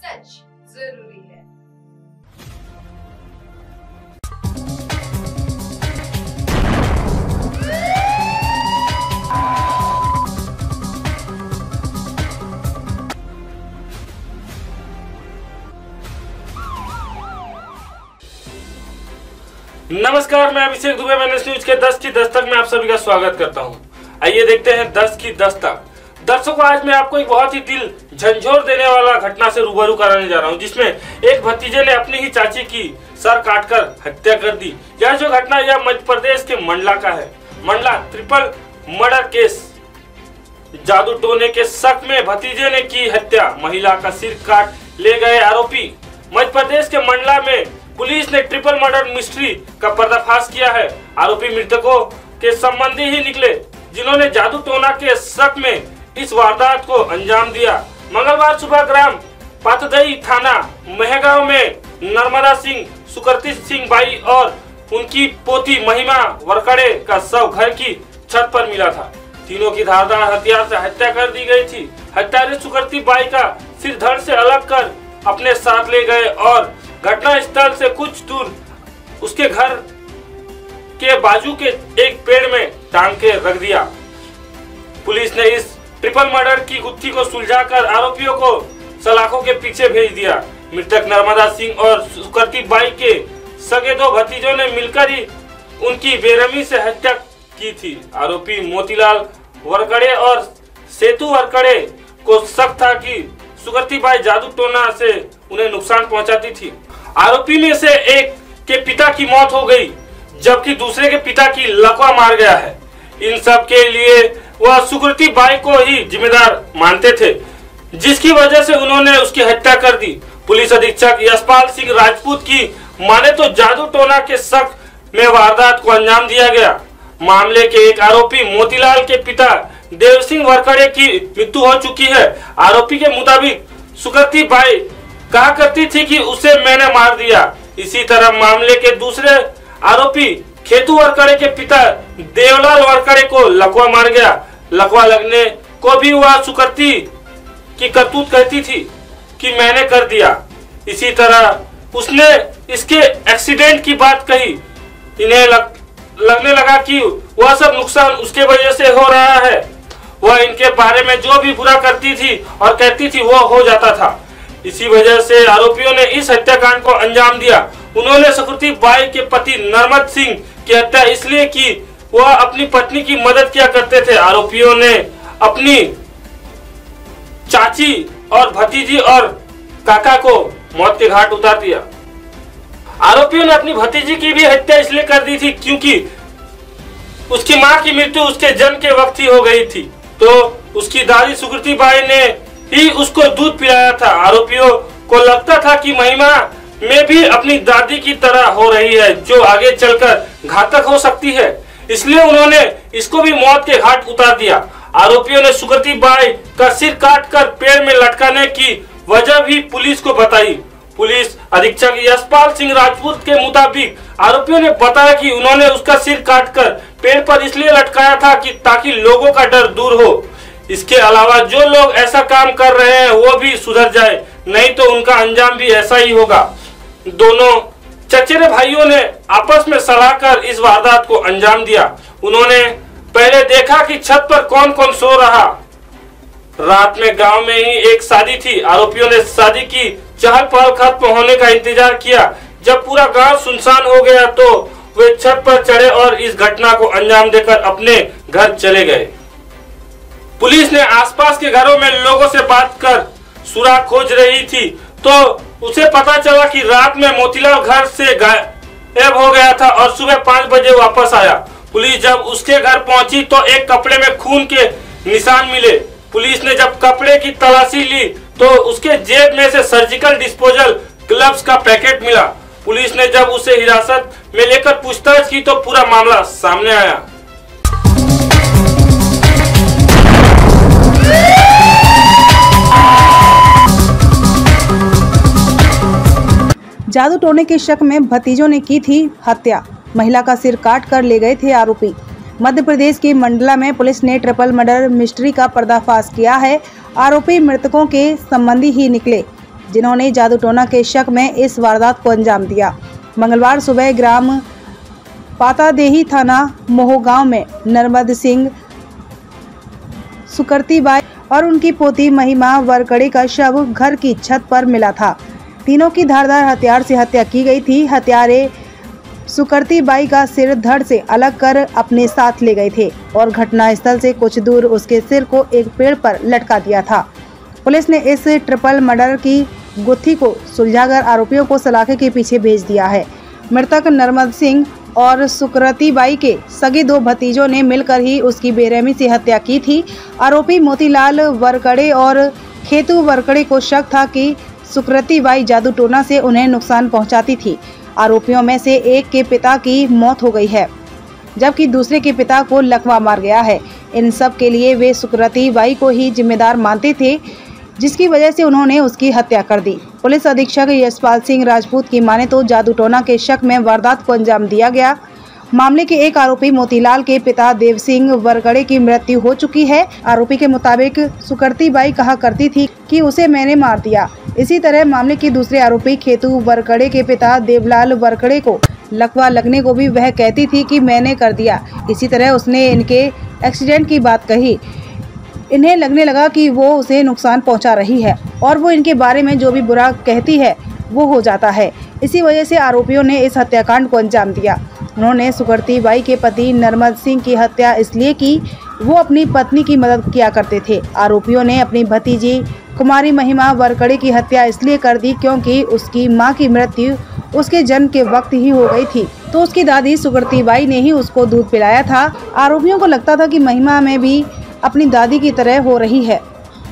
सच जरूरी है। नमस्कार, मैं अभिषेक दुबे। मैंने न्यूज के 10 की दस्तक में आप सभी का स्वागत करता हूं। आइए देखते हैं 10 की दस्तक। दर्शकों, आज मैं आपको एक बहुत ही दिल झंझोर देने वाला घटना से रूबरू कराने जा रहा हूं, जिसमें एक भतीजे ने अपनी ही चाची की सर काटकर हत्या कर दी। यह जो घटना यह मध्य प्रदेश के मंडला का है। Mandla triple murder case. जादू टोने के शक में भतीजे ने की हत्या, महिला का सिर काट ले गए आरोपी। मध्य प्रदेश के मंडला में पुलिस ने ट्रिपल मर्डर मिस्ट्री का पर्दाफाश किया है। आरोपी मृतकों के संबंधी ही निकले, जिन्होंने जादू टोना के शक में इस वारदात को अंजाम दिया। मंगलवार सुबह ग्राम पातदई थाना महगांव में नर्मदा सिंह, सुकृति सिंह बाई और उनकी पोती महिमा वरकड़े का शव घर की छत पर मिला था। तीनों की धारदार हथियार से हत्या कर दी गई थी। हत्यारे सुकृति बाई का सिर धड़ से अलग कर अपने साथ ले गए और घटना स्थल से कुछ दूर उसके घर के बाजू के एक पेड़ में टांग के रख दिया। पुलिस ने इस ट्रिपल मर्डर की गुत्थी को सुलझाकर आरोपियों को सलाखों के पीछे भेज दिया। मृतक नर्मदा सिंह और सुकृति बाई के सगे दो भतीजों ने मिलकर ही उनकी बेरहमी से हत्या की थी। आरोपी मोतीलाल वरकड़े और सेतु वरकड़े को शक था कि सुकृति बाई जादू टोना से उन्हें नुकसान पहुंचाती थी। आरोपी में से एक के पिता की मौत हो गई, जबकि दूसरे के पिता की लकवा मार गया है। इन सब के लिए वह सुकृति बाई को ही जिम्मेदार मानते थे, जिसकी वजह से उन्होंने उसकी हत्या कर दी। पुलिस अधीक्षक यशपाल सिंह राजपूत की माने तो जादू टोना के शक में वारदात को अंजाम दिया गया। मामले के एक आरोपी मोतीलाल के पिता देव सिंह वरकड़े की मृत्यु हो चुकी है। आरोपी के मुताबिक सुकृति बाई कहा करती थी कि उसे मैंने मार दिया। इसी तरह मामले के दूसरे आरोपी खेतू वरकड़े के पिता देवलाल वरकड़े को लकवा मार गया। लकवा लगने को भी वह सुकृति की करतूत कहती थी कि मैंने कर दिया। इसी तरह उसने इसके एक्सीडेंट की बात कही। इन्हें लगने लगा कि वह सब नुकसान उसके वजह से हो रहा है। वह इनके बारे में जो भी बुरा करती थी और कहती थी वो हो जाता था। इसी वजह से आरोपियों ने इस हत्याकांड को अंजाम दिया। उन्होंने सुकृति बाई के पति नर्मद सिंह की हत्या इसलिए की वह अपनी पत्नी की मदद किया करते थे। आरोपियों ने अपनी चाची और भतीजी और काका को मौत के घाट उतार दिया। आरोपियों ने अपनी भतीजी की भी हत्या इसलिए कर दी थी क्योंकि उसकी मां की मृत्यु उसके जन्म के वक्त ही हो गई थी, तो उसकी दादी सुकृति बाई ने ही उसको दूध पिलाया था। आरोपियों को लगता था कि महिमा में भी अपनी दादी की तरह हो रही है, जो आगे चलकर घातक हो सकती है, इसलिए उन्होंने इसको भी मौत के घाट उतार दिया। आरोपियों ने सुकृति बाई का सिर काटकर पेड़ में लटकाने की वजह भी पुलिस को बताई। पुलिस अधीक्षक यशपाल सिंह राजपूत के मुताबिक आरोपियों ने बताया कि उन्होंने उसका सिर काटकर पेड़ पर इसलिए लटकाया था कि ताकि लोगों का डर दूर हो। इसके अलावा जो लोग ऐसा काम कर रहे हैं वो भी सुधर जाए, नहीं तो उनका अंजाम भी ऐसा ही होगा। दोनों चचेरे भाइयों ने आपस में सलाह कर इस वारदात को अंजाम दिया। उन्होंने पहले देखा कि छत पर कौन कौन सो रहा। रात में गांव में ही एक शादी थी। आरोपियों ने शादी की चहल पहल खत्म होने का इंतजार किया। जब पूरा गांव सुनसान हो गया तो वे छत पर चढ़े और इस घटना को अंजाम देकर अपने घर चले गए। पुलिस ने आसपास के घरों में लोगों से बात कर सुराग खोज रही थी, तो उसे पता चला कि रात में मोतीलाल घर से गायब हो गया था और सुबह 5 बजे वापस आया। पुलिस जब उसके घर पहुंची तो एक कपड़े में खून के निशान मिले। पुलिस ने जब कपड़े की तलाशी ली तो उसके जेब में से सर्जिकल डिस्पोजल ग्लव्स का पैकेट मिला। पुलिस ने जब उसे हिरासत में लेकर पूछताछ की तो पूरा मामला सामने आया। जादू टोने के शक में भतीजों ने की थी हत्या, महिला का सिर काट कर ले गए थे आरोपी। मध्य प्रदेश के मंडला में पुलिस ने ट्रिपल मर्डर मिस्ट्री का पर्दाफाश किया है। आरोपी मृतकों के संबंधी ही निकले, जिन्होंने जादू टोना के शक में इस वारदात को अंजाम दिया। मंगलवार सुबह ग्राम पातादेही थाना मोहगांव में नर्मद सिंह, सुकर्ती बाई और उनकी पोती महिमा वरकड़े का शव घर की छत पर मिला था। तीनों की धारदार हथियार से हत्या की गई थी। हत्यारे सुकर्ती बाई का सिर धड़ से अलग कर अपने साथ ले गए थे और घटनास्थल से कुछ दूर उसके सिर को एक पेड़ पर लटका दिया था। पुलिस ने इस ट्रिपल मर्डर की गुत्थी को सुलझाकर आरोपियों को सलाखे के पीछे भेज दिया है। मृतक नर्मद सिंह और सुकर्ती बाई के सगे 2 भतीजों ने मिलकर ही उसकी बेरहमी से हत्या की थी। आरोपी मोतीलाल वरकड़े और खेतू वरकड़े को शक था कि सुकर्ती बाई जादू टोना से उन्हें नुकसान पहुंचाती थी। आरोपियों में से एक के पिता की मौत हो गई है, जबकि दूसरे के पिता को लकवा मार गया है। इन सब के लिए वे सुकर्ती बाई को ही जिम्मेदार मानते थे, जिसकी वजह से उन्होंने उसकी हत्या कर दी। पुलिस अधीक्षक यशपाल सिंह राजपूत की माने तो जादू टोना के शक में वारदात को अंजाम दिया गया। मामले के एक आरोपी मोतीलाल के पिता देव सिंह वरकड़े की मृत्यु हो चुकी है। आरोपी के मुताबिक सुकर्ती बाई कहा करती थी कि उसे मैंने मार दिया। इसी तरह मामले के दूसरे आरोपी खेतू वरकड़े के पिता देवलाल वरकड़े को लकवा लगने को भी वह कहती थी कि मैंने कर दिया। इसी तरह उसने इनके एक्सीडेंट की बात कही। इन्हें लगने लगा कि वो उसे नुकसान पहुंचा रही है और वो इनके बारे में जो भी बुरा कहती है वो हो जाता है। इसी वजह से आरोपियों ने इस हत्याकांड को अंजाम दिया। उन्होंने सुकर्ती बाई के पति नर्मद सिंह की हत्या इसलिए की वो अपनी पत्नी की मदद किया करते थे। आरोपियों ने अपनी भतीजी कुमारी महिमा वरकड़े की हत्या इसलिए कर दी क्योंकि उसकी मां की मृत्यु उसके जन्म के वक्त ही हो गई थी, तो उसकी दादी सुकर्ती बाई ने ही उसको दूध पिलाया था। आरोपियों को लगता था कि महिमा में भी अपनी दादी की तरह हो रही है,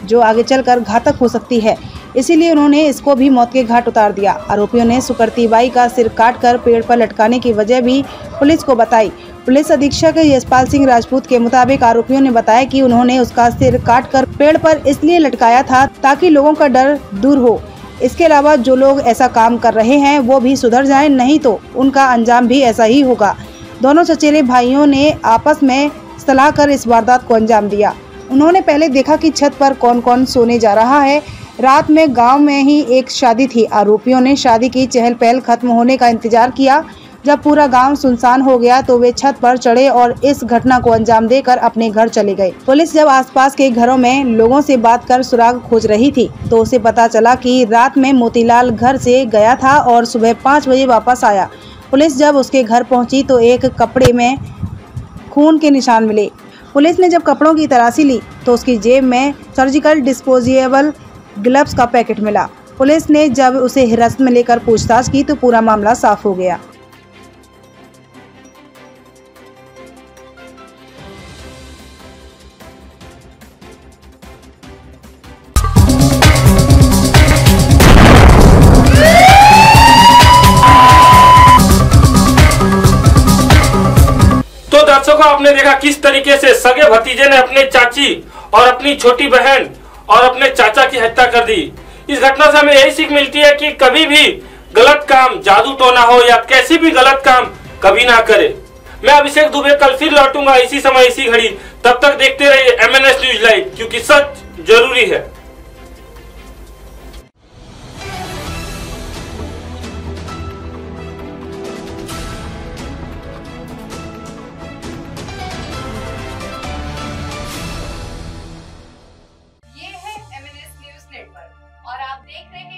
जो आगे चलकर घातक हो सकती है, इसीलिए उन्होंने इसको भी मौत के घाट उतार दिया। आरोपियों ने सुकर्ती बाई का सिर काटकर पेड़ पर लटकाने की वजह भी पुलिस को बताई। पुलिस अधीक्षक यशपाल सिंह राजपूत के मुताबिक आरोपियों ने बताया कि उन्होंने उसका सिर काटकर पेड़ पर इसलिए लटकाया था ताकि लोगों का डर दूर हो। इसके अलावा जो लोग ऐसा काम कर रहे हैं वो भी सुधर जाएं, नहीं तो उनका अंजाम भी ऐसा ही होगा। दोनों चचेरे भाइयों ने आपस में सलाह कर इस वारदात को अंजाम दिया। उन्होंने पहले देखा कि छत पर कौन कौन सोने जा रहा है। रात में गांव में ही एक शादी थी। आरोपियों ने शादी की चहल पहल खत्म होने का इंतजार किया। जब पूरा गांव सुनसान हो गया तो वे छत पर चढ़े और इस घटना को अंजाम देकर अपने घर चले गए। पुलिस जब आसपास के घरों में लोगों से बात कर सुराग खोज रही थी तो उसे पता चला कि रात में मोतीलाल घर से गया था और सुबह 5 बजे वापस आया। पुलिस जब उसके घर पहुंची तो एक कपड़े में खून के निशान मिले। पुलिस ने जब कपड़ों की तलाशी ली तो उसकी जेब में सर्जिकल डिस्पोजेबल ग्लव्स का पैकेट मिला। पुलिस ने जब उसे हिरासत में लेकर पूछताछ की तो पूरा मामला साफ हो गया। तो दर्शकों, आपने देखा किस तरीके से सगे भतीजे ने अपने चाची और अपनी छोटी बहन और अपने चाचा की हत्या कर दी। इस घटना से हमें यही सीख मिलती है कि कभी भी गलत काम, जादू टोना हो या कैसी भी गलत काम कभी ना करे। मैं अभिषेक दुबे कल फिर लौटूंगा इसी समय इसी घड़ी। तब तक देखते रहिए MNS न्यूज लाइव, क्योंकि सच जरूरी है। ये है MNS न्यूज नेटवर्क और आप देख रहे हैं